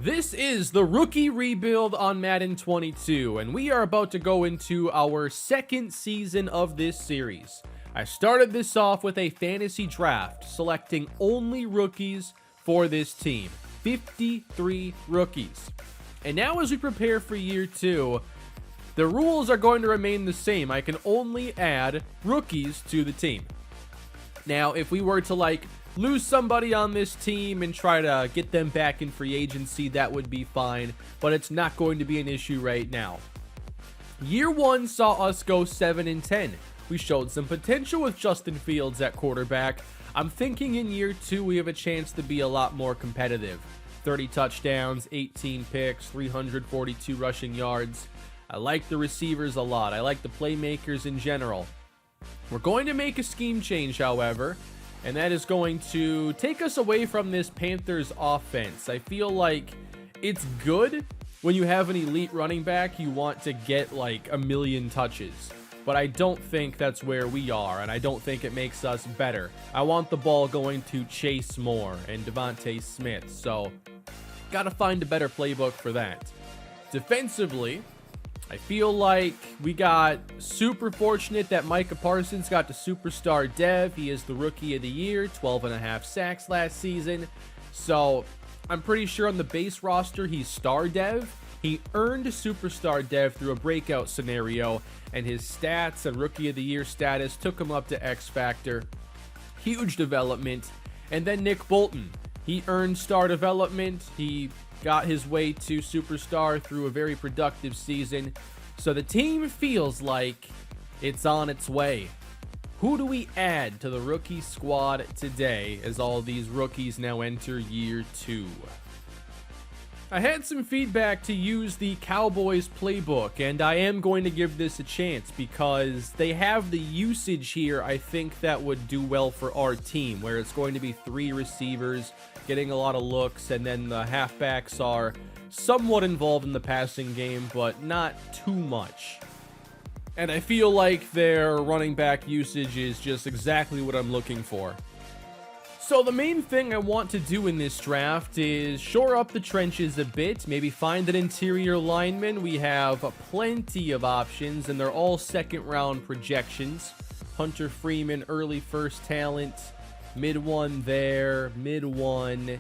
This is the rookie rebuild on Madden 22, and we are about to go into our second season of this series. I started this off with a fantasy draft, selecting only rookies for this team. 53 rookies. And now as we prepare for year 2, the rules are going to remain the same. I can only add rookies to the team. Now, if we were to lose somebody on this team and try to get them back in free agency, that would be fine, but it's not going to be an issue right now. Year 1 saw us go 7-10. We showed some potential with Justin Fields at quarterback. I'm thinking in year 2 we have a chance to be a lot more competitive. 30 touchdowns, 18 picks, 342 rushing yards. I like the receivers a lot. I like the playmakers in general. We're going to make a scheme change, however, and that is going to take us away from this Panthers offense. I feel like it's good when you have an elite running back, you want to get a million touches. But I don't think that's where we are, and I don't think it makes us better. I want the ball going to Chase Moore and Devontae Smith, so gotta find a better playbook for that. Defensively, I feel like we got super fortunate that Micah Parsons got the superstar dev. He is the rookie of the year, 12.5 sacks last season. So I'm pretty sure on the base roster, he's star dev. He earned superstar dev through a breakout scenario, and his stats and rookie of the year status took him up to X Factor. Huge development. And then Nick Bolton, he earned star development. He got his way to superstar through a very productive season. So the team feels like it's on its way. Who do we add to the rookie squad today as all these rookies now enter year 2? I had some feedback to use the Cowboys playbook, and I am going to give this a chance because they have the usage here I think that would do well for our team, where it's going to be 3 receivers getting a lot of looks, and then the halfbacks are somewhat involved in the passing game, but not too much. And I feel like their running back usage is just exactly what I'm looking for. So the main thing I want to do in this draft is shore up the trenches a bit, maybe find an interior lineman. We have plenty of options, and they're all second-round projections. Hunter Freeman, early first talent. Mid 1 there, mid 1.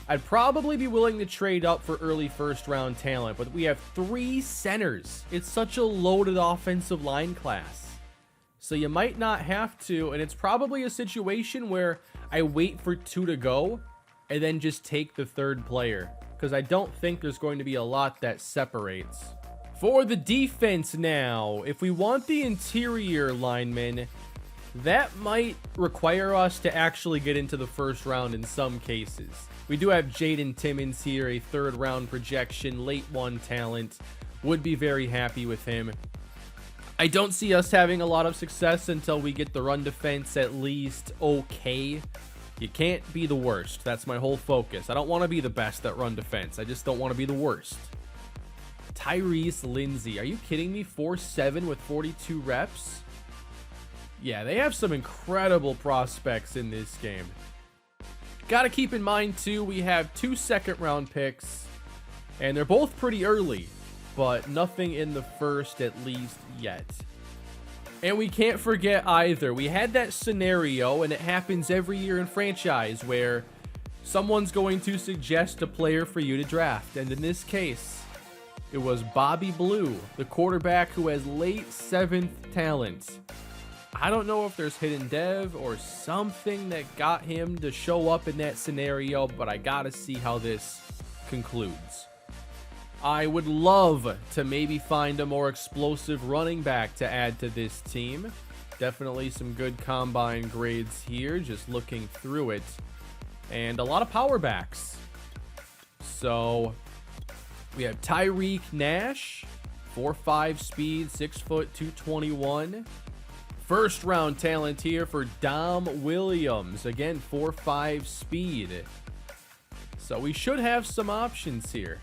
I'd probably be willing to trade up for early first-round talent, but we have 3 centers. It's such a loaded offensive line class. So you might not have to, and it's probably a situation where I wait for 2 to go and then just take the 3rd player, because I don't think there's going to be a lot that separates. For the defense now, if we want the interior lineman, that might require us to actually get into the 1st round in some cases. We do have Jaden Timmons here, a 3rd round projection, late 1 talent. Would be very happy with him. I don't see us having a lot of success until we get the run defense at least okay. You can't be the worst. That's my whole focus. I don't want to be the best at run defense. I just don't want to be the worst. Tyrese Lindsey. Are you kidding me? 4'7" with 42 reps? Yeah, they have some incredible prospects in this game. Got to keep in mind, too, we have 2 second-round picks, and they're both pretty early, but nothing in the 1st at least yet. And we can't forget either, we had that scenario, and it happens every year in franchise, where someone's going to suggest a player for you to draft, and in this case, it was Bobby Blue, the quarterback who has late 7th talent. I don't know if there's hidden dev or something that got him to show up in that scenario, but I gotta see how this concludes. I would love to maybe find a more explosive running back to add to this team. Definitely some good combine grades here, just looking through it. And a lot of power backs. So we have Tyreek Nash, 4'5" speed, 6 foot, 221. 1st round talent here for Dom Williams. Again, 4'5" speed. So we should have some options here.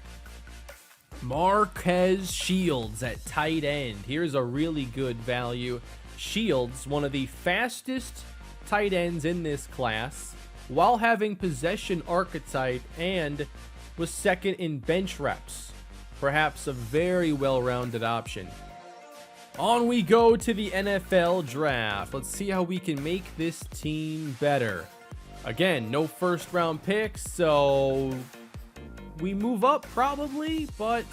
Marquez Shields at tight end. Here's a really good value. Shields, one of the fastest tight ends in this class, while having possession archetype and was second in bench reps. Perhaps a very well-rounded option. On we go to the NFL draft. Let's see how we can make this team better. Again, no first-round picks, so we move up probably, but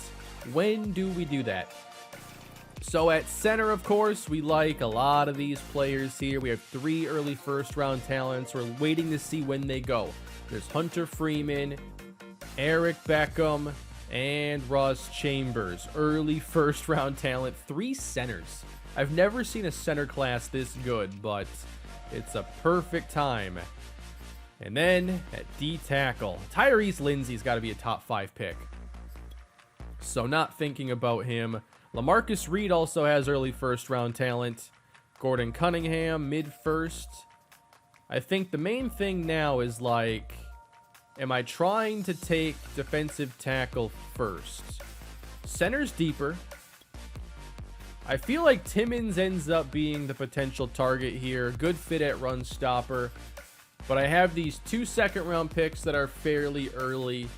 when do we do that? So at center, of course, we like a lot of these players here. We have 3 early first-round talents. We're waiting to see when they go. There's Hunter Freeman, Eric Beckham, and Russ Chambers. Early first-round talent. 3 centers. I've never seen a center class this good, but it's a perfect time. And then at D-tackle, Tyrese Lindsey's got to be a top 5 pick. So not thinking about him. LaMarcus Reed also has early first-round talent. Gordon Cunningham, mid-first. I think the main thing now is, like, am I trying to take defensive tackle first? Center's deeper. I feel like Timmons ends up being the potential target here. Good fit at run stopper. But I have these 2 second-round picks that are fairly early.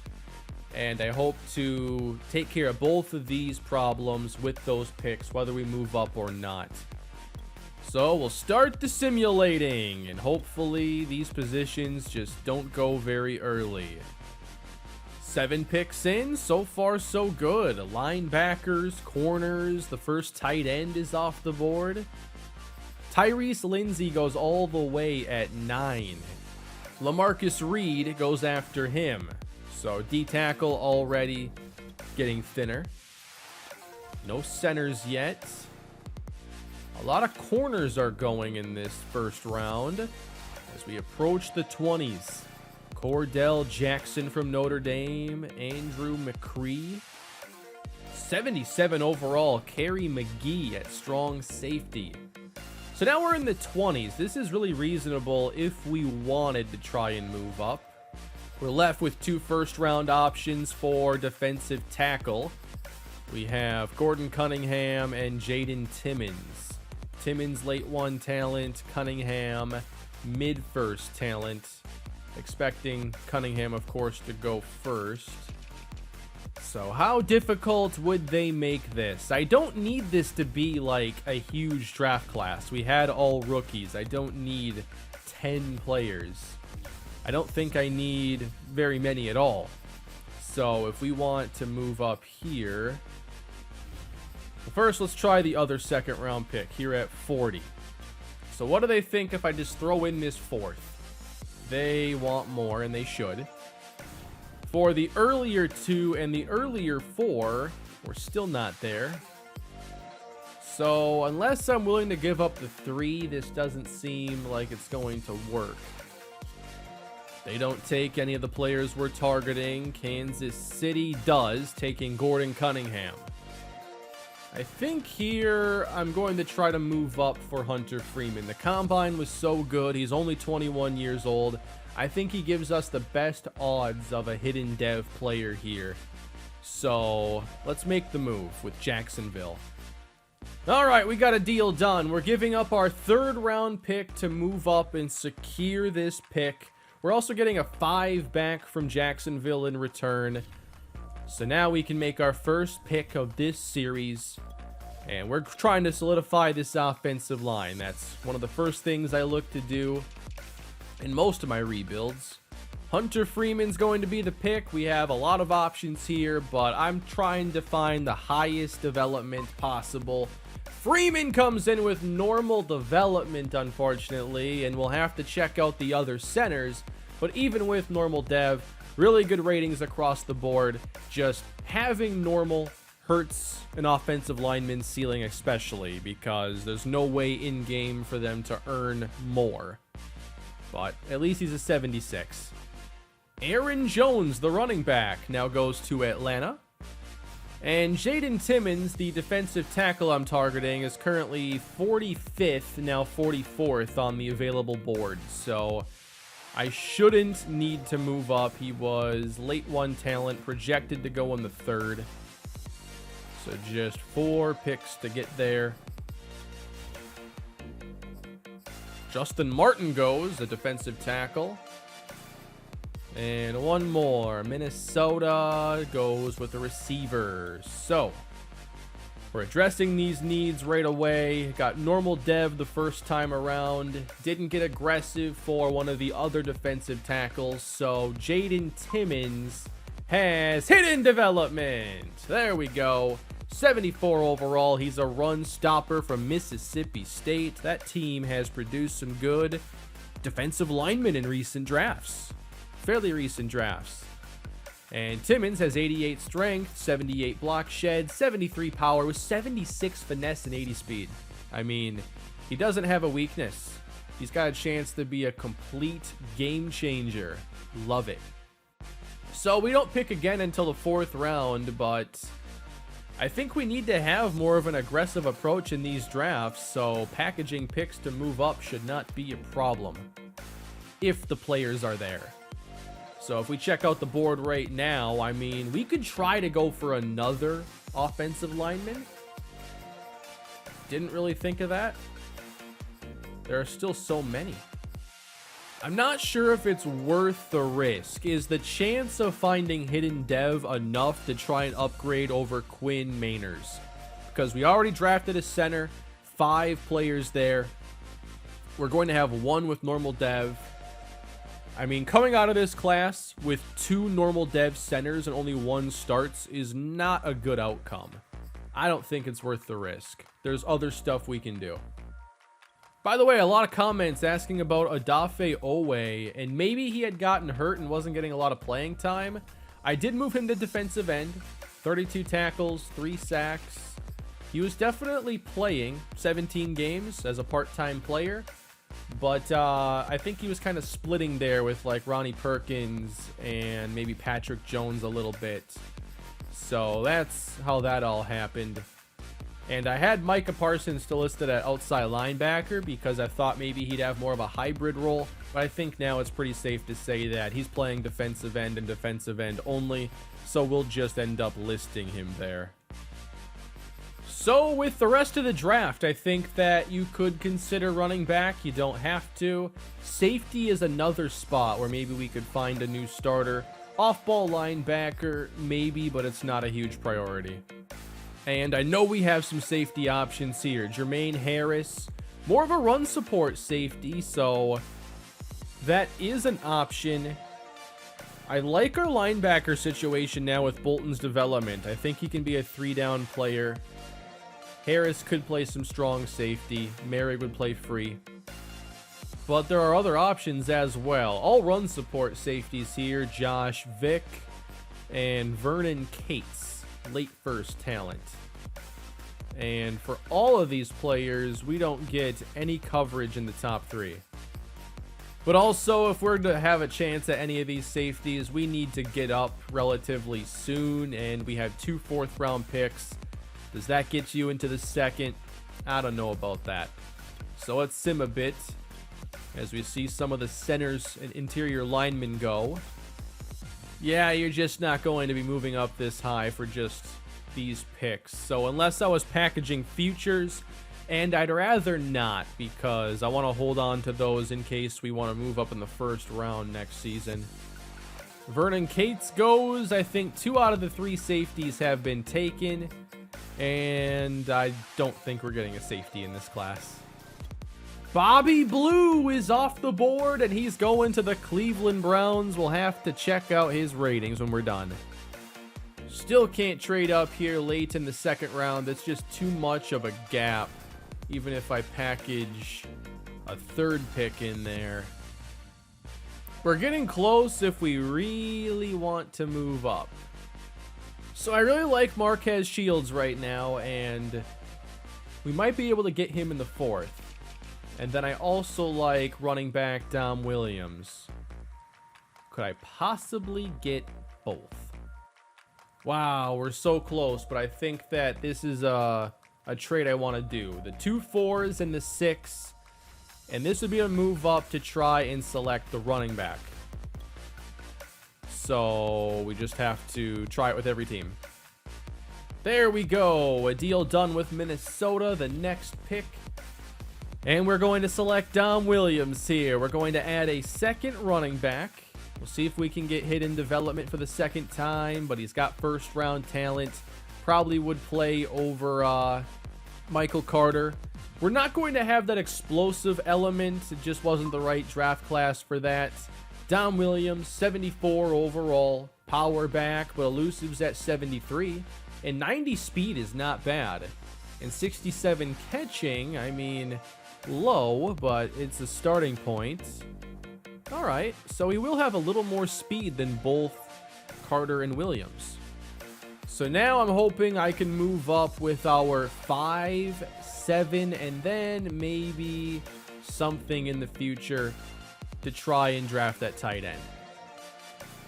And I hope to take care of both of these problems with those picks, whether we move up or not. So we'll start the simulating, and hopefully these positions just don't go very early. 7 picks in, so far so good. Linebackers, corners, the first tight end is off the board. Tyrese Lindsey goes all the way at 9. LaMarcus Reed goes after him. So D-tackle already getting thinner. No centers yet. A lot of corners are going in this first round as we approach the 20s. Cordell Jackson from Notre Dame. Andrew McCree. 77 overall. Kerry McGee at strong safety. So now we're in the 20s. This is really reasonable if we wanted to try and move up. We're left with 2 first-round options for defensive tackle. We have Gordon Cunningham and Jaden Timmons. Timmons late 1 talent, Cunningham mid-first talent. Expecting Cunningham, of course, to go first. So how difficult would they make this? I don't need this to be like a huge draft class. We had all rookies. I don't need 10 players. I don't think I need very many at all. So if we want to move up here, well, first let's try the other second round pick here at 40. So what do they think if I just throw in this 4th? They want more, and they should. For the earlier 2 and the earlier 4, we're still not there. So unless I'm willing to give up the 3, this doesn't seem like it's going to work. They don't take any of the players we're targeting. Kansas City does, taking Gordon Cunningham. I think here I'm going to try to move up for Hunter Freeman. The combine was so good. He's only 21 years old. I think he gives us the best odds of a hidden dev player here. So let's make the move with Jacksonville. All right, we got a deal done. We're giving up our 3rd round pick to move up and secure this pick. We're also getting a 5 back from Jacksonville in return. So now we can make our first pick of this series. And we're trying to solidify this offensive line. That's one of the first things I look to do in most of my rebuilds. Hunter Freeman's going to be the pick. We have a lot of options here, but I'm trying to find the highest development possible. Freeman comes in with normal development, unfortunately, and we'll have to check out the other centers. But even with normal dev, really good ratings across the board. Just having normal hurts an offensive lineman's ceiling, especially because there's no way in game for them to earn more. But at least he's a 76. Aaron Jones, the running back, now goes to Atlanta. And Jaden Timmons, the defensive tackle I'm targeting, is currently 45th, now 44th on the available board. So I shouldn't need to move up. He was late 1 talent, projected to go in the 3rd. So just 4 picks to get there. Justin Martin goes, a defensive tackle. And one more. Minnesota goes with the receiver. So we're addressing these needs right away. Got normal dev the first time around. Didn't get aggressive for one of the other defensive tackles. So Jaden Timmons has hidden development. There we go. 74 overall. He's a run stopper from Mississippi State. That team has produced some good defensive linemen in recent drafts. Fairly recent drafts. And Timmons has 88 strength, 78 block shed, 73 power with 76 finesse and 80 speed. I mean, he doesn't have a weakness. He's got a chance to be a complete game changer. Love it. So we don't pick again until the 4th round, but I think we need to have more of an aggressive approach in these drafts, so packaging picks to move up should not be a problem if the players are there. So if we check out the board right now, I mean, we could try to go for another offensive lineman. Didn't really think of that. There are still so many. I'm not sure if it's worth the risk. Is the chance of finding hidden dev enough to try and upgrade over Quinn Mainers? Because we already drafted a center, 5 players there. We're going to have 1 with normal dev. I mean, coming out of this class with 2 normal dev centers and only 1 starts is not a good outcome. I don't think it's worth the risk. There's other stuff we can do. By the way, a lot of comments asking about Odafe Owe, and maybe he had gotten hurt and wasn't getting a lot of playing time. I did move him to defensive end. 32 tackles, 3 sacks. He was definitely playing 17 games as a part-time player. But I think he was kind of splitting there with like Ronnie Perkins and maybe Patrick Jones a little bit. So that's how that all happened. And I had Micah Parsons still listed at outside linebacker because I thought maybe he'd have more of a hybrid role. But I think now it's pretty safe to say that he's playing defensive end and defensive end only. So we'll just end up listing him there. So with the rest of the draft, I think that you could consider running back. You don't have to. Safety is another spot where maybe we could find a new starter. Off-ball linebacker, maybe, but it's not a huge priority. And I know we have some safety options here. Jermaine Harris, more of a run support safety, so that is an option. I like our linebacker situation now with Bolton's development. I think he can be a 3-down player. Harris could play some strong safety. Merrick would play free. But there are other options as well. All run support safeties here. Josh Vick and Vernon Cates. Late first talent. And for all of these players, we don't get any coverage in the top 3. But also, if we're to have a chance at any of these safeties, we need to get up relatively soon. And we have 2 4th-round picks. Does that get you into the 2nd? I don't know about that. So let's sim a bit as we see some of the centers and interior linemen go. Yeah, you're just not going to be moving up this high for just these picks. So unless I was packaging futures, and I'd rather not because I want to hold on to those in case we want to move up in the 1st round next season. Vernon Cates goes. I think 2 out of the 3 safeties have been taken. And I don't think we're getting a safety in this class. Bobby Blue is off the board, and he's going to the Cleveland Browns. We'll have to check out his ratings when we're done. Still can't trade up here late in the 2nd round. That's just too much of a gap, even if I package a 3rd pick in there. We're getting close if we really want to move up. So I really like Marquez Shields right now, and we might be able to get him in the 4th. And then I also like running back Dom Williams. Could I possibly get both? Wow, we're so close, but I think that this is a trade I want to do. The 2 4s and the 6, and this would be a move up to try and select the running back. So we just have to try it with every team. There we go. A deal done with Minnesota. The next pick. And we're going to select Dom Williams here. We're going to add a 2nd running back. We'll see if we can get hidden development for the second time, but he's got first round talent. Probably would play over Michael Carter. We're not going to have that explosive element. It just wasn't the right draft class for that. Dom Williams, 74 overall. Power back, but elusive's at 73. And 90 speed is not bad. And 67 catching, I mean, low, but it's a starting point. All right, so he will have a little more speed than both Carter and Williams. So now I'm hoping I can move up with our 5, 7, and then maybe something in the future to try and draft that tight end.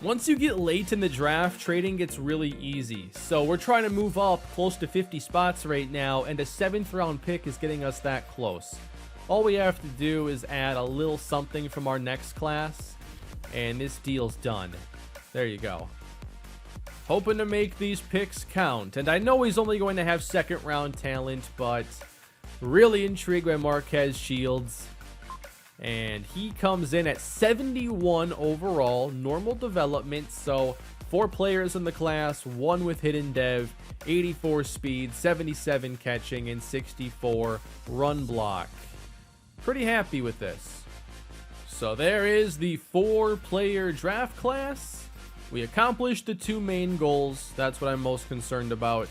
Once you get late in the draft, trading gets really easy. So we're trying to move up close to 50 spots right now, and a 7th round pick is getting us that close. All we have to do is add a little something from our next class, and this deal's done. There you go. Hoping to make these picks count. And I know he's only going to have 2nd round talent, but really intrigued by Marquez Shields. And he comes in at 71 overall, normal development. So 4 players in the class, 1 with hidden dev, 84 speed, 77 catching, and 64 run block. Pretty happy with this. So there is the 4-player draft class. We accomplished the 2 main goals. That's what I'm most concerned about.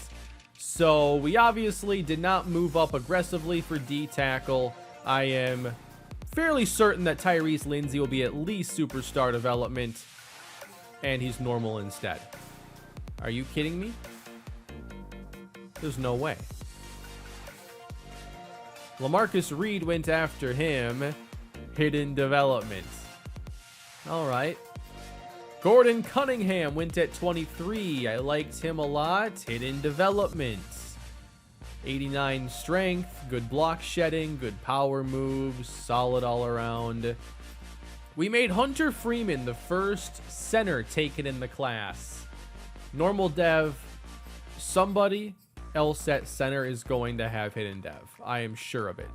So we obviously did not move up aggressively for D tackle. I am fairly certain that Tyrese Lindsey will be at least superstar development, and he's normal instead. Are you kidding me? There's no way. LaMarcus Reed went after him. Hidden development. All right. Gordon Cunningham went at 23. I liked him a lot. Hidden development. 89 strength, good block shedding, good power moves, solid all around. We made Hunter Freeman the first center taken in the class. Normal dev. Somebody else at center is going to have hidden dev. I am sure of it.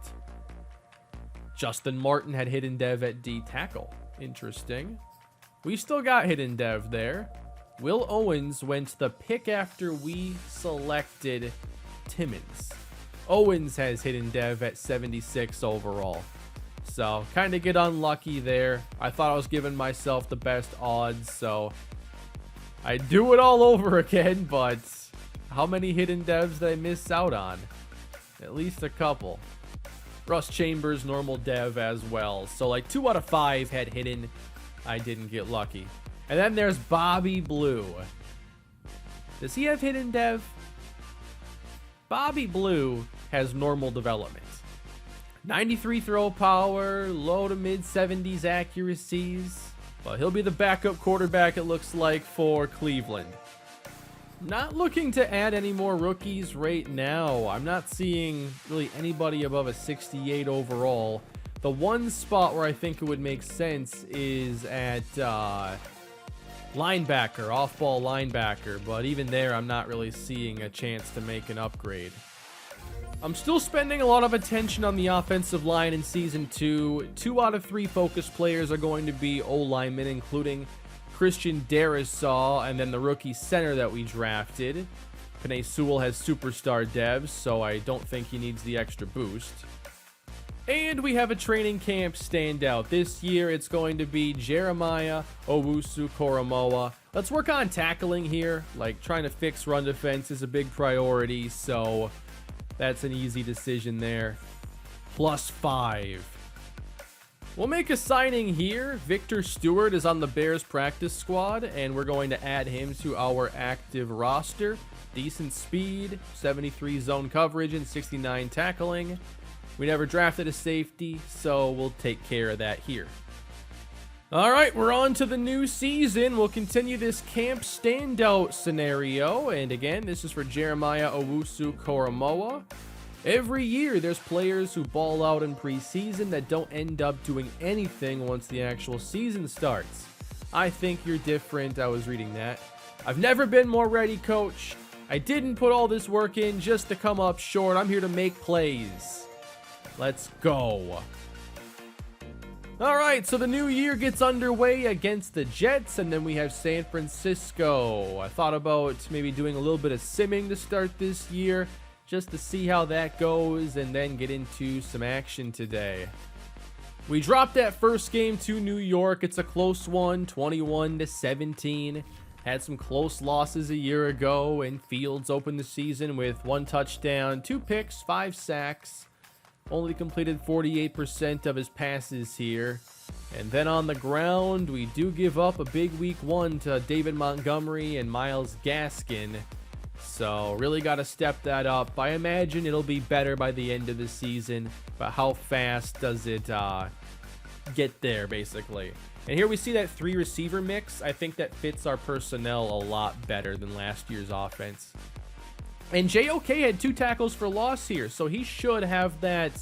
Justin Martin had hidden dev at D tackle. Interesting. We still got hidden dev there. Will Owens went the pick after we selected Timmons. Owens has hidden dev at 76 overall. So kind of get unlucky there. I thought I was giving myself the best odds, so I do it all over again, but how many hidden devs did I miss out on? At least a couple. Russ Chambers, normal dev as well. So like 2 out of 5 had hidden. I didn't get lucky. And then there's Bobby Blue. Does he have hidden dev? Bobby Blue has normal development. 93 throw power, low to mid 70s accuracies. But he'll be the backup quarterback, it looks like, for Cleveland. Not looking to add any more rookies right now. I'm not seeing really anybody above a 68 overall. The one spot where I think it would make sense is at linebacker, off-ball linebacker, but even there I'm not really seeing a chance to make an upgrade. I'm still spending a lot of attention on the offensive line in Season 2. 2 out of 3 focus players are going to be O-linemen, including Christian Darrisaw and then the rookie center that we drafted. Penei Sewell has superstar devs, so I don't think he needs the extra boost. And we have a training camp standout. This year, it's going to be Jeremiah Owusu-Koramoah. Let's work on tackling here. Like, trying to fix run defense is a big priority, so that's an easy decision there. +5. We'll make a signing here. Victor Stewart is on the Bears practice squad, and we're going to add him to our active roster. Decent speed, 73 zone coverage, and 69 tackling. We never drafted a safety, so we'll take care of that here. All right, we're on to the new season. We'll continue this camp standout scenario. And again, this is for Jeremiah Owusu-Koramoah. Every year, there's players who ball out in preseason that don't end up doing anything once the actual season starts. I think you're different. I was reading that. I've never been more ready, coach. I didn't put all this work in just to come up short. I'm here to make plays. Let's go. All right, so the new year gets underway against the Jets, and then we have San Francisco. I thought about maybe doing a little bit of simming to start this year, just to see how that goes, and then get into some action today. We dropped that first game to New York. It's a close one, 21-17. Had some close losses a year ago, and Fields opened the season with 1 touchdown, 2 picks, 5 sacks. Only completed 48% of his passes here. And then on the ground, we do give up a big week 1 to David Montgomery and Myles Gaskin. So really got to step that up. I imagine it'll be better by the end of the season. But how fast does it get there, basically? And here we see that 3 receiver mix. I think that fits our personnel a lot better than last year's offense. And JOK had 2 tackles for loss here, so he should have that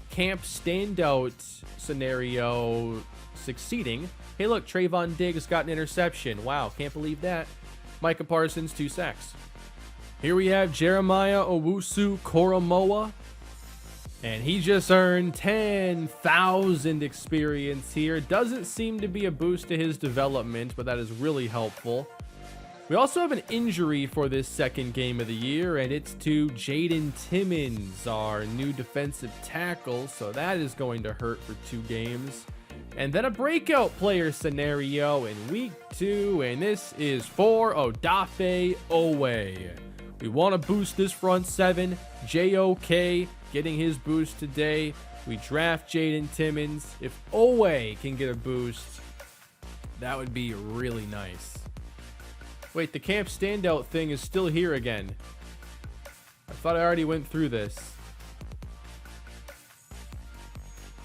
camp standout scenario succeeding. Hey, look, Trayvon Diggs got an interception. Wow, can't believe that. Micah Parsons, 2 sacks. Here we have Jeremiah Owusu-Koramoah, and he just earned 10,000 experience here. Doesn't seem to be a boost to his development, but that is really helpful. We also have an injury for this second game of the year, and it's to Jaden Timmons, our new defensive tackle, so that is going to hurt for 2 games. And then a breakout player scenario in week 2, and this is for Odafe Owe. We want to boost this front 7. JOK getting his boost today. We draft Jaden Timmons. If Owe can get a boost, that would be really nice. Wait, the camp standout thing is still here again. I thought I already went through this.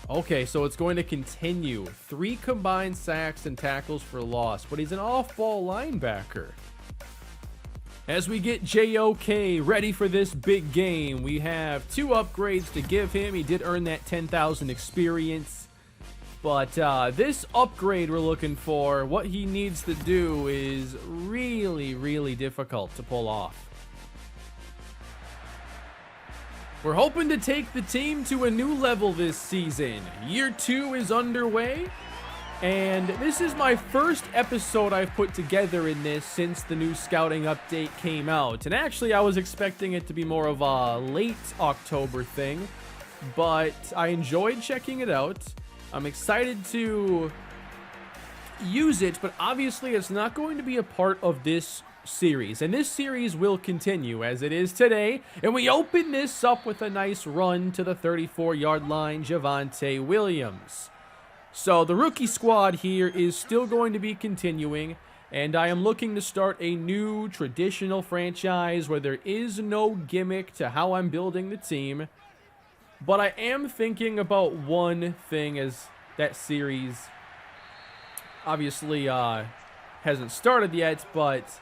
Okay, so it's going to continue. 3 combined sacks and tackles for loss, but he's an off-ball linebacker. As we get JOK ready for this big game, we have 2 upgrades to give him. He did earn that 10,000 experience. But this upgrade we're looking for, what he needs to do is really, really difficult to pull off. We're hoping to take the team to a new level this season. Year 2 is underway, and this is my first episode I've put together in this since the new scouting update came out. And actually, I was expecting it to be more of a late October thing, but I enjoyed checking it out. I'm excited to use it, but obviously it's not going to be a part of this series. And this series will continue as it is today. And we open this up with a nice run to the 34-yard line, Javonte Williams. So the rookie squad here is still going to be continuing. And I am looking to start a new traditional franchise where there is no gimmick to how I'm building the team. But I am thinking about one thing as that series obviously hasn't started yet, but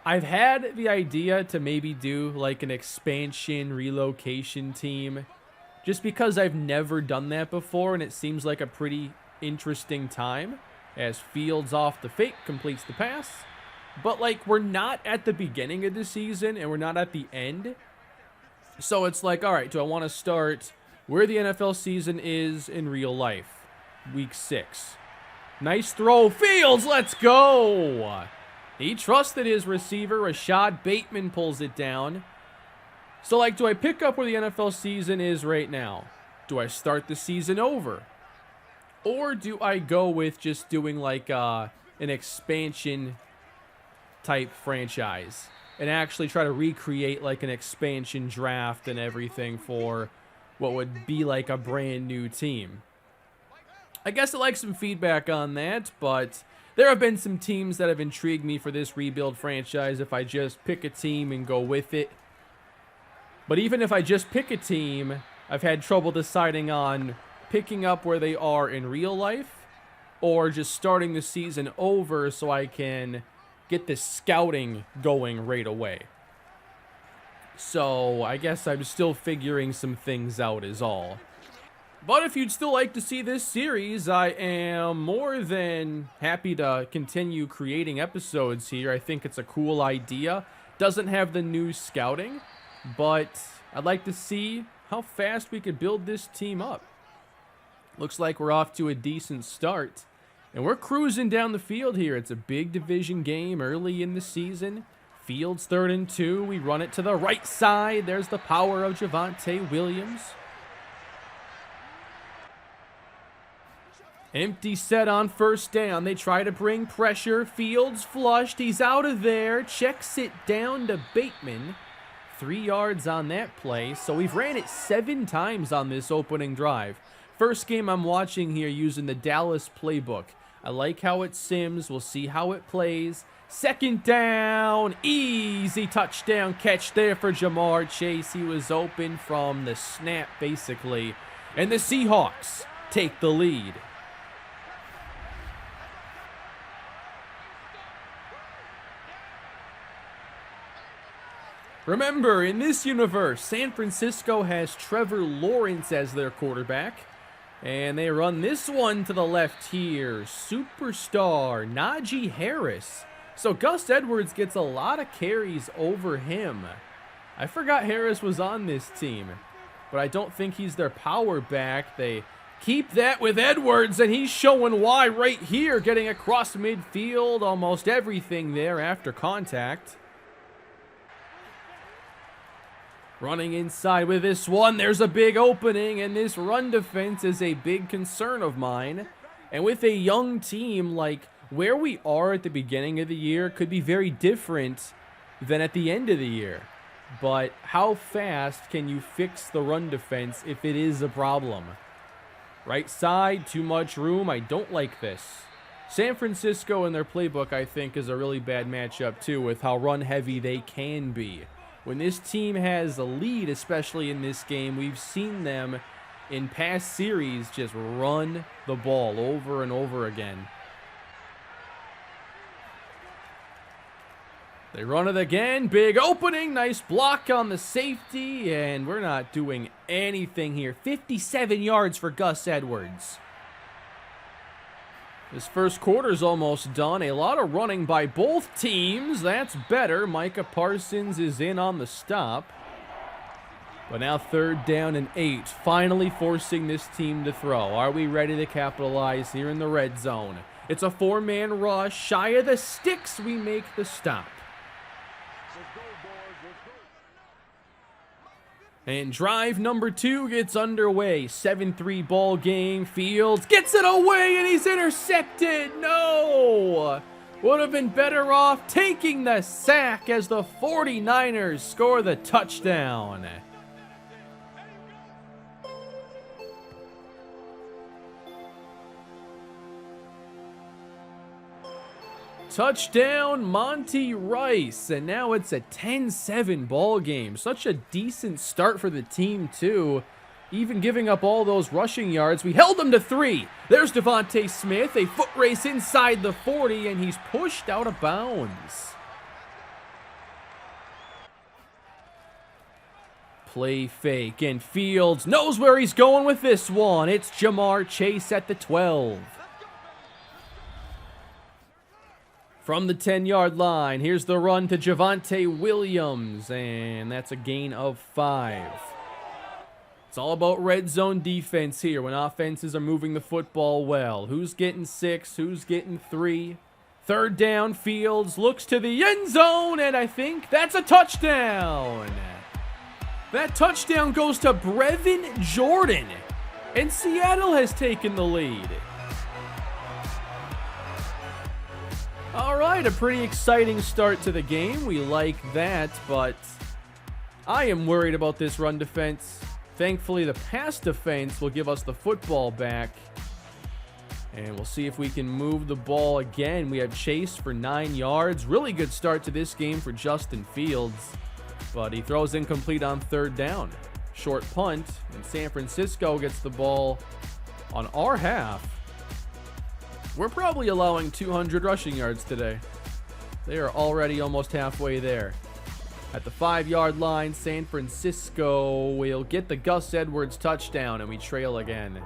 I've had the idea to maybe do like an expansion relocation team just because I've never done that before, and it seems like a pretty interesting time as Fields off the fake completes the pass. But like, we're not at the beginning of the season and we're not at the end. So it's like, all right, do I want to start where the NFL season is in real life? Week 6. Nice throw. Fields, let's go. He trusted his receiver. Rashad Bateman pulls it down. So, like, do I pick up where the NFL season is right now? Do I start the season over? Or do I go with just doing, like, an expansion type franchise and actually try to recreate, like, an expansion draft and everything for what would be, like, a brand new team? I guess I'd like some feedback on that, but there have been some teams that have intrigued me for this rebuild franchise if I just pick a team and go with it. But even if I just pick a team, I've had trouble deciding on picking up where they are in real life or just starting the season over so I can get the scouting going right away. So I guess I'm still figuring some things out is all. But if you'd still like to see this series, I am more than happy to continue creating episodes here. I think it's a cool idea. Doesn't have the new scouting, but I'd like to see how fast we could build this team up. Looks like we're off to a decent start. And we're cruising down the field here. It's a big division game early in the season. Fields 3rd and 2. We run it to the right side. There's the power of Javonte Williams. Empty set on 1st down. They try to bring pressure. Fields flushed. He's out of there. Checks it down to Bateman. 3 yards on that play. So we've ran it 7 times on this opening drive. First game I'm watching here using the Dallas playbook. I like how it sims. We'll see how it plays. 2nd down. Easy touchdown catch there for Jamar Chase. He was open from the snap, basically. And the Seahawks take the lead. Remember, in this universe, San Francisco has Trevor Lawrence as their quarterback. And they run this one to the left here. Superstar Najee Harris. So Gus Edwards gets a lot of carries over him. I forgot Harris was on this team, but I don't think he's their power back. They keep that with Edwards, and he's showing why right here, getting across midfield, almost everything there after contact. Running inside with this one, there's a big opening, and this run defense is a big concern of mine. And with a young team, like where we are at the beginning of the year could be very different than at the end of the year. But how fast can you fix the run defense if it is a problem? Right side, too much room. I don't like this. San Francisco in their playbook, I think, is a really bad matchup too with how run heavy they can be. When this team has a lead, especially in this game, we've seen them in past series just run the ball over and over again. They run it again. Big opening. Nice block on the safety. And we're not doing anything here. 57 yards for Gus Edwards. This first quarter's almost done. A lot of running by both teams. That's better. Micah Parsons is in on the stop. But now 3rd down and 8. Finally forcing this team to throw. Are we ready to capitalize here in the red zone? It's a 4-man rush. Shy of the sticks, we make the stop. And drive number 2 gets underway. 7-3 ball game. Fields gets it away and he's intercepted. No! Would have been better off taking the sack as the 49ers score the touchdown. Touchdown, Monty Rice, and now it's a 10-7 ball game. Such a decent start for the team, too. Even giving up all those rushing yards, we held them to 3. There's Devontae Smith, a foot race inside the 40, and he's pushed out of bounds. Play fake, and Fields knows where he's going with this one. It's Jamar Chase at the 12. From the 10-yard line, here's the run to Javonte Williams, and that's a gain of 5. It's all about red zone defense here when offenses are moving the football well. Who's getting 6? Who's getting 3? 3rd down, Fields looks to the end zone, and I think that's a touchdown. That touchdown goes to Brevin Jordan, and Seattle has taken the lead. All right, a pretty exciting start to the game. We like that, but I am worried about this run defense. Thankfully, the pass defense will give us the football back, and we'll see if we can move the ball again. We have Chase for 9 yards. Really good start to this game for Justin Fields, but he throws incomplete on 3rd down. Short punt, and San Francisco gets the ball on our half. We're probably allowing 200 rushing yards today. They are already almost halfway there. At the 5-yard line, San Francisco will get the Gus Edwards touchdown, and we trail again.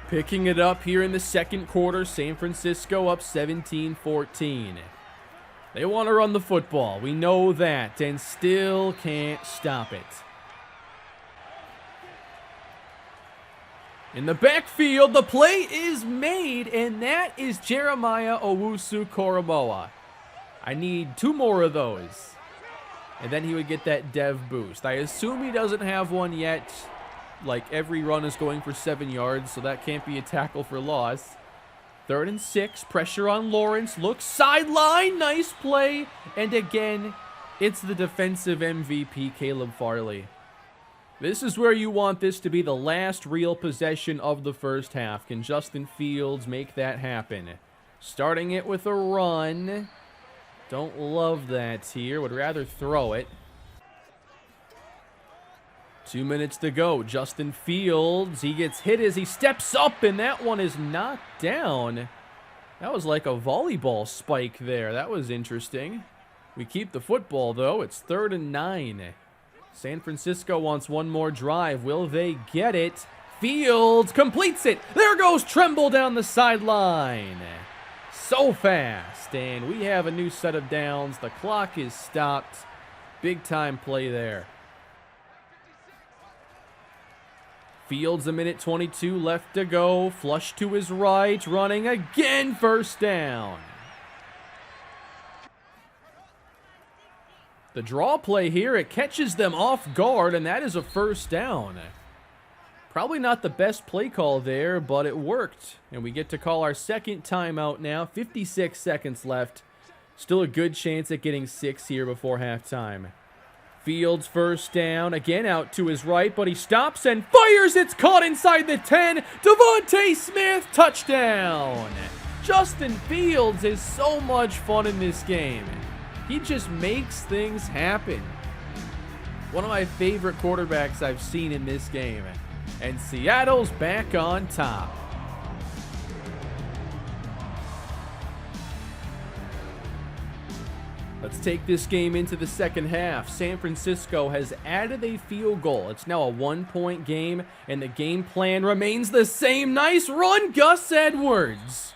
Picking it up here in the second quarter, San Francisco up 17-14. They want to run the football. We know that, and still can't stop it. In the backfield, the play is made, and that is Jeremiah Owusu-Koramoah. I need 2 more of those. And then he would get that dev boost. I assume he doesn't have one yet. Like, every run is going for 7 yards, so that can't be a tackle for loss. 3rd and 6, pressure on Lawrence. Looks sideline, nice play. And again, it's the defensive MVP, Caleb Farley. This is where you want this to be the last real possession of the first half. Can Justin Fields make that happen? Starting it with a run. Don't love that here. Would rather throw it. 2 minutes to go. Justin Fields, he gets hit as he steps up, and that one is knocked down. That was like a volleyball spike there. That was interesting. We keep the football, though. It's 3rd and 9. San Francisco wants one more drive. Will they get it? Fields completes it. There goes Tremble down the sideline. So fast. And we have a new set of downs. The clock is stopped. Big time play there. Fields, a minute 22 left to go. Flush to his right. Running again. First down. The draw play here, it catches them off guard, and that is a first down. Probably not the best play call there, but it worked. And we get to call our second timeout now. 56 seconds left. Still a good chance at getting 6 here before halftime. Fields first down, again out to his right, but he stops and fires. It's caught inside the 10. Devontae Smith, touchdown. Justin Fields is so much fun in this game. He just makes things happen. One of my favorite quarterbacks I've seen in this game. And Seattle's back on top. Let's take this game into the second half. San Francisco has added a field goal. It's now a 1-point game, and the game plan remains the same. Nice run, Gus Edwards.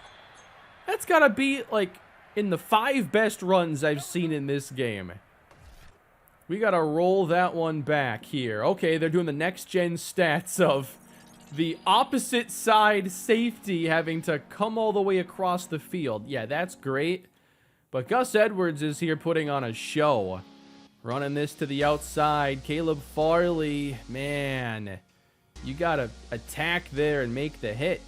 That's got to be, like, in the 5 best runs I've seen in this game. We got to roll that one back here. Okay, they're doing the next-gen stats of the opposite side safety having to come all the way across the field. Yeah, that's great. But Gus Edwards is here putting on a show. Running this to the outside. Caleb Farley, man, you got to attack there and make the hit.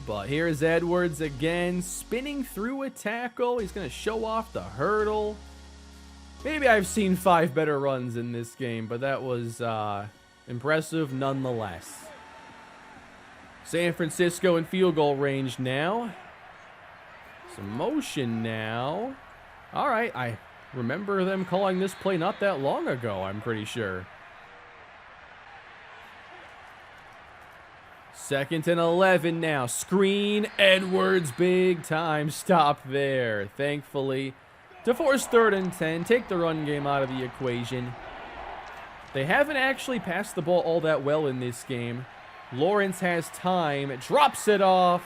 But here's Edwards again, spinning through a tackle. He's going to show off the hurdle. Maybe I've seen 5 better runs in this game, but that was impressive nonetheless. San Francisco in field goal range now. Some motion now. All right, I remember them calling this play not that long ago, I'm pretty sure. 2nd and 11 now. Screen. Edwards, big time stop there. Thankfully, to force 3rd and 10. Take the run game out of the equation. They haven't actually passed the ball all that well in this game. Lawrence has time. Drops it off.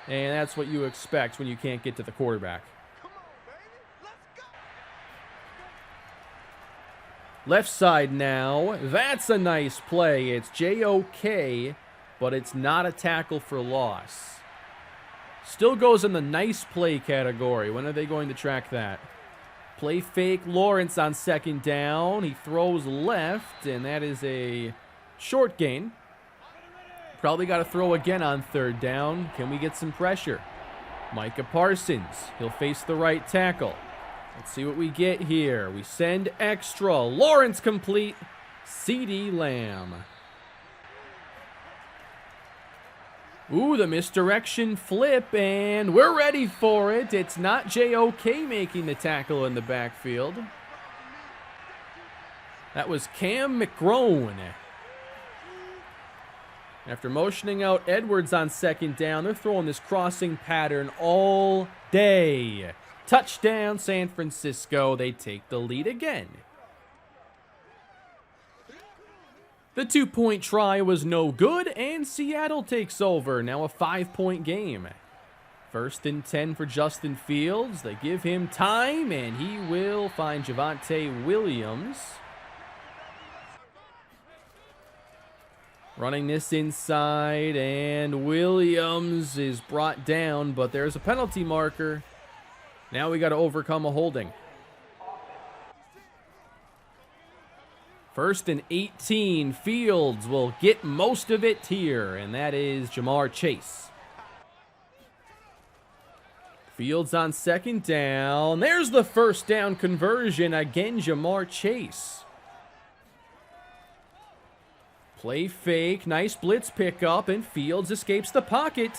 And that's what you expect when you can't get to the quarterback. Left side now. That's a nice play. It's JOK. But it's not a tackle for loss. Still goes in the nice play category. When are they going to track that? Play fake. Lawrence on 2nd down. He throws left, and that is a short gain. Probably got to throw again on 3rd down. Can we get some pressure? Micah Parsons. He'll face the right tackle. Let's see what we get here. We send extra. Lawrence complete. CeeDee Lamb. Ooh, the misdirection flip, and we're ready for it. It's not JOK making the tackle in the backfield. That was Cam McGrone. After motioning out Edwards on 2nd down, they're throwing this crossing pattern all day. Touchdown, San Francisco. They take the lead again. The 2-point try was no good, and Seattle takes over. Now a 5-point game. 1st and 10 for Justin Fields. They give him time, and he will find Javonte Williams. Running this inside, and Williams is brought down, but there's a penalty marker. Now we got to overcome a holding. 1st and 18. Fields will get most of it here, and that is Jamar Chase. Fields on 2nd down. There's the 1st down conversion. Again, Jamar Chase. Play fake. Nice blitz pickup, and Fields escapes the pocket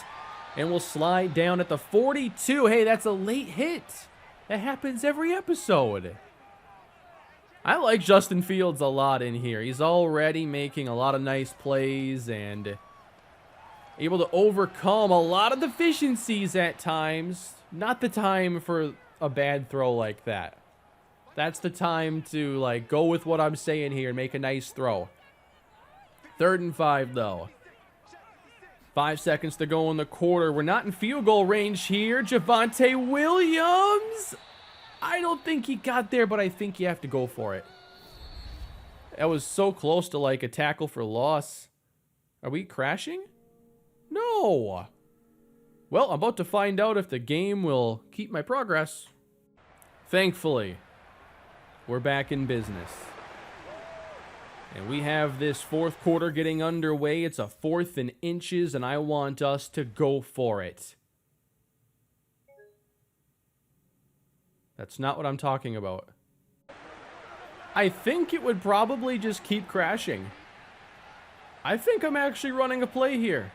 and will slide down at the 42. Hey, that's a late hit. That happens every episode. I like Justin Fields a lot in here. He's already making a lot of nice plays and able to overcome a lot of deficiencies at times. Not the time for a bad throw like that. That's the time to like go with what I'm saying here and make a nice throw. 3rd and 5 though. 5 seconds to go in the quarter. We're not in field goal range here. Javonte Williams. I don't think he got there, but I think you have to go for it. That was so close to like a tackle for loss. Are we crashing? No. Well, I'm about to find out if the game will keep my progress. Thankfully, we're back in business. And we have this 4th quarter getting underway. It's a 4th and inches, and I want us to go for it. That's not what I'm talking about. I think it would probably just keep crashing. I think I'm actually running a play here.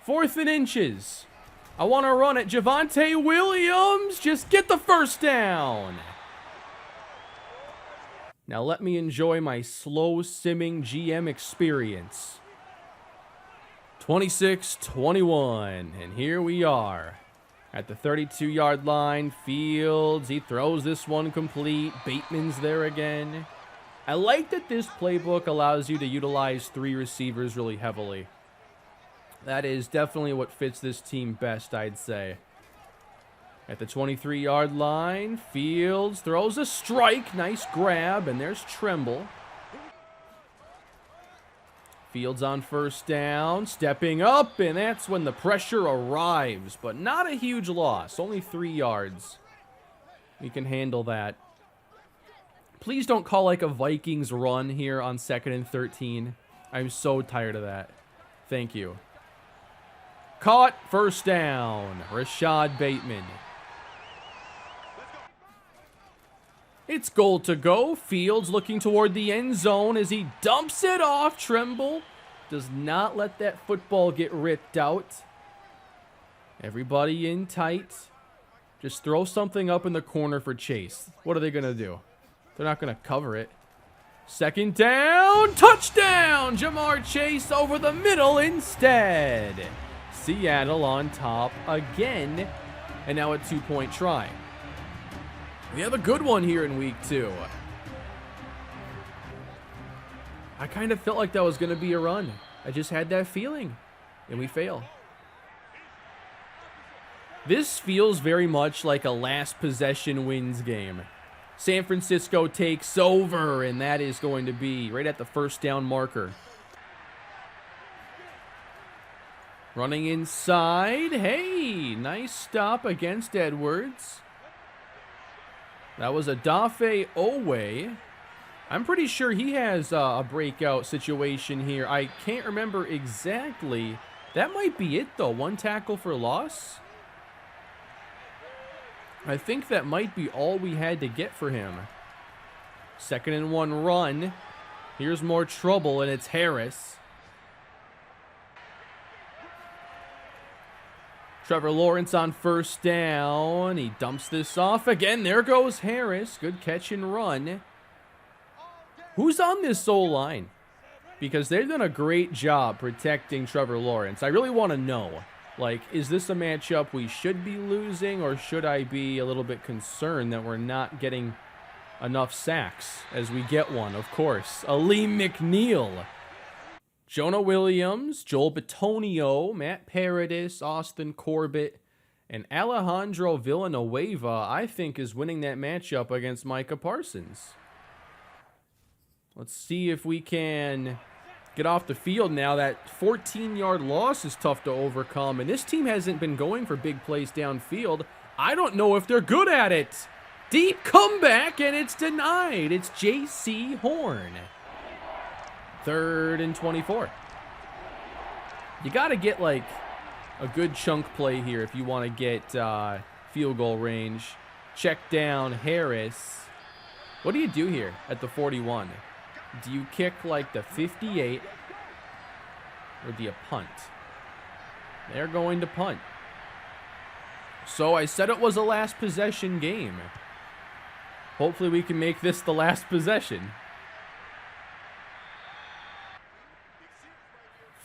4th and inches. I want to run it. Javonte Williams, just get the 1st down. Now let me enjoy my slow simming GM experience. 26-21, and here we are. At the 32-yard line, Fields, he throws this one complete. Bateman's there again. I like that this playbook allows you to utilize 3 receivers really heavily. That is definitely what fits this team best, I'd say. At the 23-yard line, Fields throws a strike. Nice grab, and there's Tremble. Fields on 1st down, stepping up, and that's when the pressure arrives. But not a huge loss, only 3 yards. We can handle that. Please don't call like a Vikings run here on 2nd and 13. I'm so tired of that. Thank you. Caught, 1st down. Rashad Bateman. It's goal to go. Fields looking toward the end zone as he dumps it off. Tremble does not let that football get ripped out. Everybody in tight. Just throw something up in the corner for Chase. What are they going to do? They're not going to cover it. 2nd down. Touchdown! Jamar Chase over the middle instead. Seattle on top again. And now a 2-point try. We have a good one here in week 2. I kind of felt like that was going to be a run. I just had that feeling. And we fail. This feels very much like a last possession wins game. San Francisco takes over, and that is going to be right at the 1st down marker. Running inside. Hey, nice stop against Edwards. That was Adafe Owe. I'm pretty sure he has a breakout situation here. I can't remember exactly. That might be it, though. 1 tackle for loss. I think that might be all we had to get for him. 2nd and 1 run. Here's more trouble, and it's Harris. Trevor Lawrence on 1st down. He dumps this off again. There goes Harris. Good catch and run. Who's on this O-line? Because they've done a great job protecting Trevor Lawrence. I really want to know. Like, is this a matchup we should be losing, or should I be a little bit concerned that we're not getting enough sacks as we get one, of course. Aleem McNeil. Jonah Williams, Joel Bitonio, Matt Paradis, Austin Corbett, and Alejandro Villanueva, I think, is winning that matchup against Micah Parsons. Let's see if we can get off the field now. That 14-yard loss is tough to overcome, and this team hasn't been going for big plays downfield. I don't know if they're good at it. Deep comeback, and it's denied. It's J.C. Horn. 3rd and 24. You got to get, like, a good chunk play here if you want to get field goal range. Check down Harris. What do you do here at the 41? Do you kick, like, the 58, or do you punt? They're going to punt. So I said it was a last possession game. Hopefully we can make this the last possession.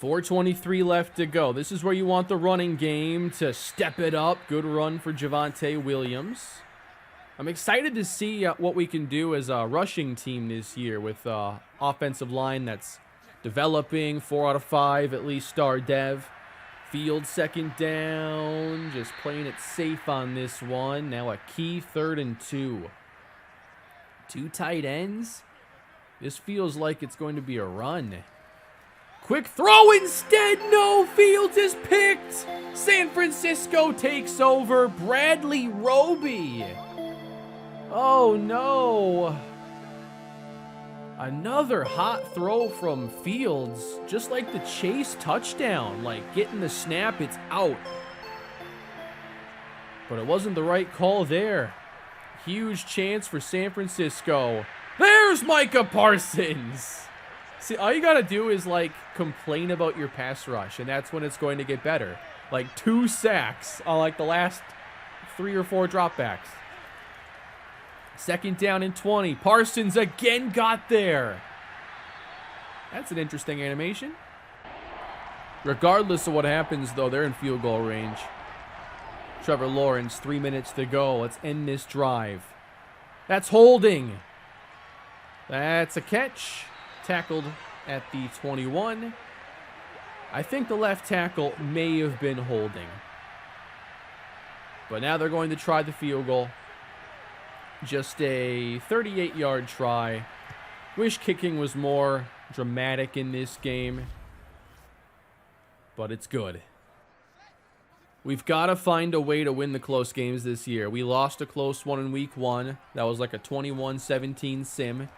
4:23 left to go. This is where you want the running game to step it up. Good run for Javonte Williams. I'm excited to see what we can do as a rushing team this year with offensive line that's developing. 4 out of 5 at least star dev. Field second down. Just playing it safe on this one. Now a key 3rd and 2. 2 tight ends. This feels like it's going to be a run. Quick throw instead. No, Fields is picked. San Francisco takes over. Bradley Roby. Oh, no. Another hot throw from Fields. Just like the Chase touchdown. Like getting the snap, it's out. But it wasn't the right call there. Huge chance for San Francisco. There's Micah Parsons. See, all you got to do is, like, complain about your pass rush, and that's when it's going to get better. Like, 2 sacks on, like, the last 3 or 4 dropbacks. 2nd down and 20. Parsons again got there. That's an interesting animation. Regardless of what happens, though, they're in field goal range. Trevor Lawrence, 3 minutes to go. Let's end this drive. That's holding. That's a catch. Tackled at the 21. I think the left tackle may have been holding. But now they're going to try the field goal. Just a 38-yard try. Wish kicking was more dramatic in this game. But it's good. We've got to find a way to win the close games this year. We lost a close one in week 1. That was like a 21-17 sim.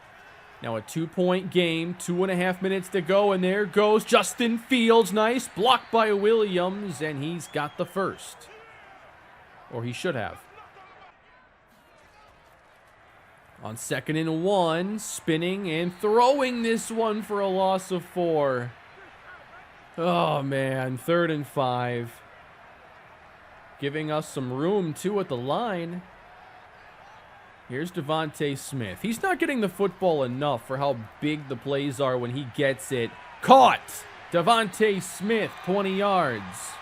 Now a 2-point game, 2.5 minutes to go, and there goes Justin Fields. Nice block by Williams, and he's got the first. Or he should have. On 2nd and 1, spinning and throwing this one for a loss of 4. Oh, man, 3rd and 5. Giving us some room, too, at the line. Here's Devontae Smith. He's not getting the football enough for how big the plays are when he gets it. Caught! Devontae Smith, 20 yards.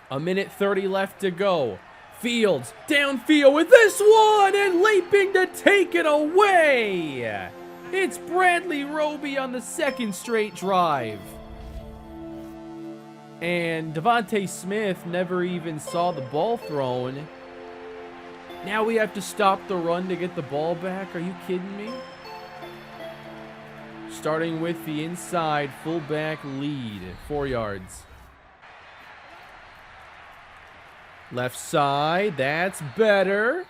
A minute 30 left to go. Fields downfield with this one and leaping to take it away. It's Bradley Roby on the 2nd straight drive. And Devontae Smith never even saw the ball thrown. Now we have to stop the run to get the ball back. Are you kidding me? Starting with the inside fullback lead. 4 yards. Left side. That's better.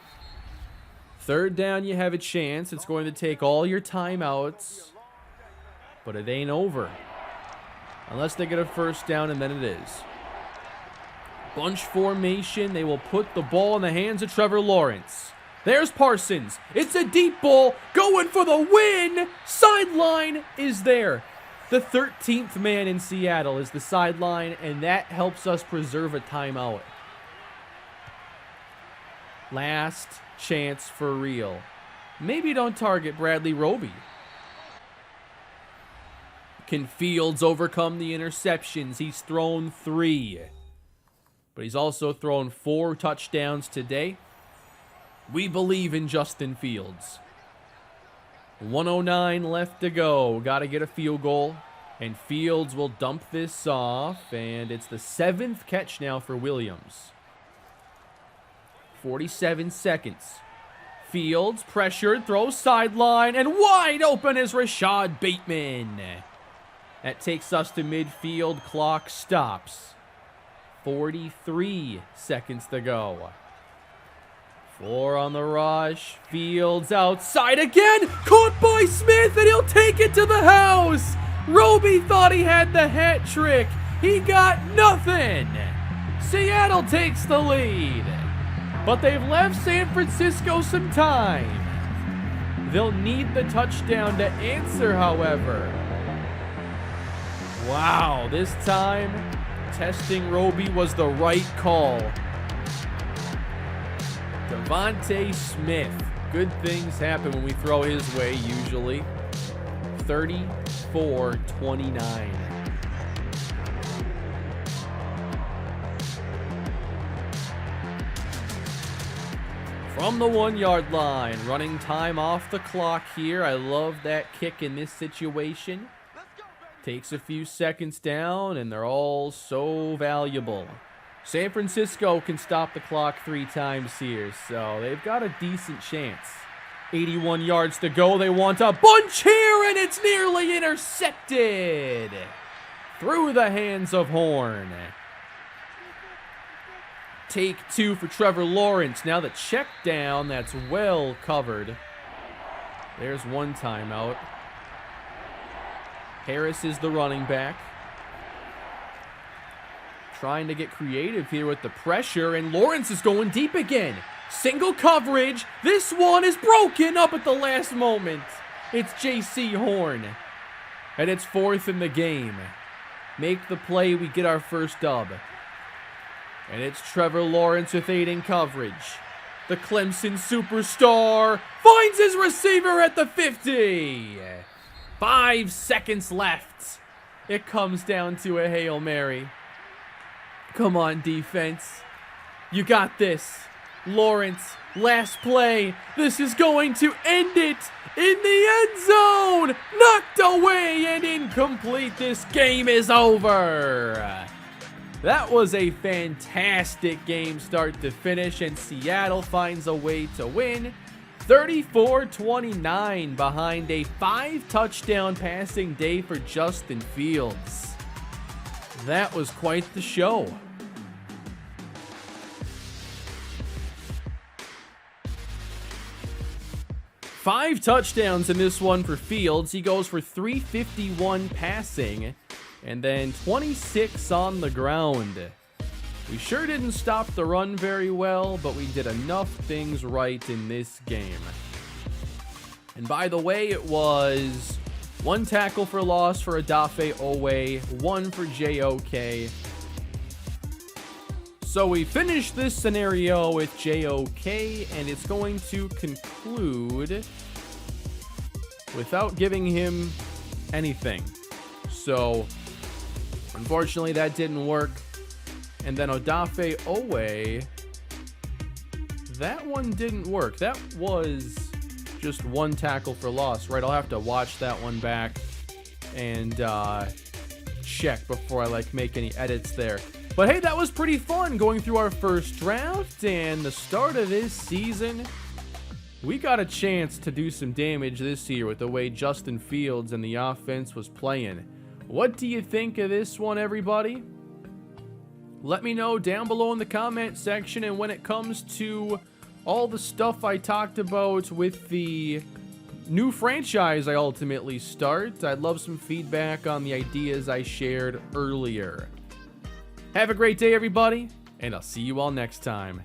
3rd down, you have a chance. It's going to take all your timeouts. But it ain't over. Unless they get a 1st down, and then it is. Bunch formation. They will put the ball in the hands of Trevor Lawrence. There's Parsons. It's a deep ball. Going for the win. Sideline is there. The 13th man in Seattle is the sideline, and that helps us preserve a timeout. Last chance for real. Maybe don't target Bradley Roby. Can Fields overcome the interceptions? He's thrown 3. But he's also thrown 4 touchdowns today. We believe in Justin Fields. 1:09 left to go. Got to get a field goal. And Fields will dump this off. And it's the 7th catch now for Williams. 47 seconds. Fields, pressured, throws sideline, and wide open is Rashad Bateman. That takes us to midfield. Clock stops. 43 seconds to go. 4 on the rush. Fields outside again. Caught by Smith, and he'll take it to the house. Roby thought he had the hat trick. He got nothing. Seattle takes the lead. But they've left San Francisco some time. They'll need the touchdown to answer, however. Wow, this time, testing Roby was the right call. Devontae Smith. Good things happen when we throw his way, usually. 34-29. From the 1-yard line, running time off the clock here. I love that kick in this situation. Takes a few seconds down, and they're all so valuable. San Francisco can stop the clock 3 times here, so they've got a decent chance. 81 yards to go. They want a bunch here, and it's nearly intercepted. Through the hands of Horn. Take 2 for Trevor Lawrence. Now the check down, that's well covered. There's one timeout. Harris is the running back. Trying to get creative here with the pressure, and Lawrence is going deep again. Single coverage. This one is broken up at the last moment. It's J.C. Horn. And it's 4th in the game. Make the play, we get our first dub. And it's Trevor Lawrence with 8 in coverage. The Clemson superstar finds his receiver at the 50. 5 seconds left. It comes down to a Hail Mary. Come on, defense. You got this. Lawrence, last play. This is going to end it in the end zone. Knocked away and incomplete. This game is over. That was a fantastic game start to finish, and Seattle finds a way to win. 34-29 behind a 5-touchdown passing day for Justin Fields. That was quite the show. Five touchdowns in this one for Fields. He goes for 351 passing and then 26 on the ground. We sure didn't stop the run very well, but we did enough things right in this game. And by the way, it was 1 tackle for loss for Odafe Owe, 1 for JOK. So we finished this scenario with JOK, and it's going to conclude without giving him anything. So unfortunately that didn't work. And then Odafe Owe, that one didn't work. That was just 1 tackle for loss, right? I'll have to watch that one back and check before I make any edits there. But hey, that was pretty fun going through our first draft and the start of this season. We got a chance to do some damage this year with the way Justin Fields and the offense was playing. What do you think of this one, everybody? Let me know down below in the comment section. And when it comes to all the stuff I talked about with the new franchise I ultimately start, I'd love some feedback on the ideas I shared earlier. Have a great day, everybody, and I'll see you all next time.